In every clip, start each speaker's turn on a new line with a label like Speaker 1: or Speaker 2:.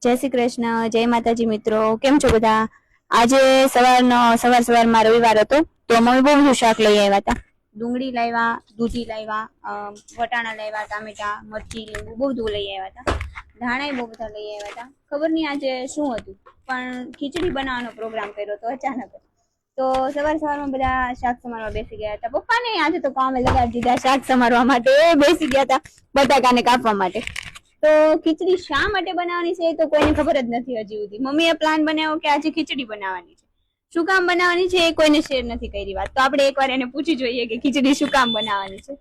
Speaker 1: જય શ્રી કૃષ્ણ, જય માતાજી મિત્રો, કેમ છો બધા? આજે સવારમાં રવિવાર હતો તો મમ્મી બહુ બધું શાક લઈ આવ્યા હતા. ડુંગળી લાવ્યા, દૂધી લાવ્યા, વટાણા લાવ્યા, ટામેટા, મરચી, લીંબુ બહુ બધું લઈ આવ્યા હતા. ધાણા બહુ બધા લઈ આવ્યા હતા. ખબર નહીં આજે શું હતું, પણ ખીચડી બનાવવાનો પ્રોગ્રામ કર્યો હતો અચાનક. તો સવારમાં બધા શાક સમારવા બેસી ગયા હતા. પપ્પાને આજે તો કામે લગાડી દીધા શાક સમારવા માટે, બેસી ગયા હતા બટાકાને કાપવા માટે. તો ખીચડી શા માટે બનાવવાની છે તો કોઈને ખબર જ નથી હજી સુધી. મમ્મીએ પ્લાન બનાવ્યો કે આજે ખીચડી બનાવવાની છે. શું કામ બનાવવાની છે એ કોઈને શેર નથી કરી વાત. તો આપણે એકવાર એને પૂછી જોઈએ કે ખીચડી શું કામ બનાવવાની છે.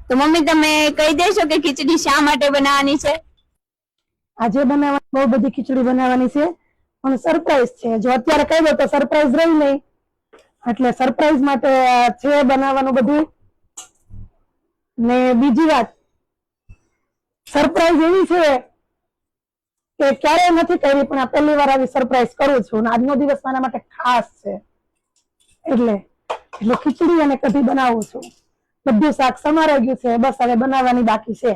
Speaker 1: તો મમ્મી તમે કહી દેશો કે ખીચડી શા માટે બનાવવાની છે?
Speaker 2: આજે બનાવવાની બહુ બધી ખીચડી બનાવવાની છે, પણ સરપ્રાઈઝ છે. જો અત્યારે કહી દો તો સરપ્રાઈઝ રહી નહીં, એટલે સરપ્રાઈઝ માટે છે બનાવવાનું બધું. ને બીજી વાત, સરપ્રાઈઝ એવી છે કે ક્યારેય નથી કરી, પણ આ પહેલી વાર આવી સરપ્રાઈઝ કરું છું. આજનો દિવસ મારા માટે ખાસ છે, એટલે ખીચડી અને કઢી બનાવું છું. બધું શાક સમારાઈ ગયું છે, બસ હવે બનાવવાની બાકી છે.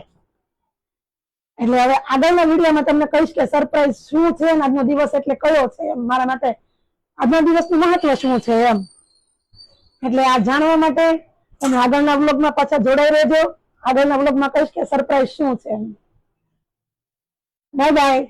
Speaker 2: એટલે હવે આગળના વિડીયોમાં તમને કહીશ કે સરપ્રાઈઝ શું છે અને આજનો દિવસ એટલે કયો છે, એમ મારા માટે આજના દિવસનું મહત્વ શું છે એમ. એટલે આ જાણવા માટે તમે આગળના વ્લોગમાં પાછા જોડાઈ રહેજો. આગળના વ્લોગમાં કહીશ કે સરપ્રાઈઝ શું છે. Bye bye.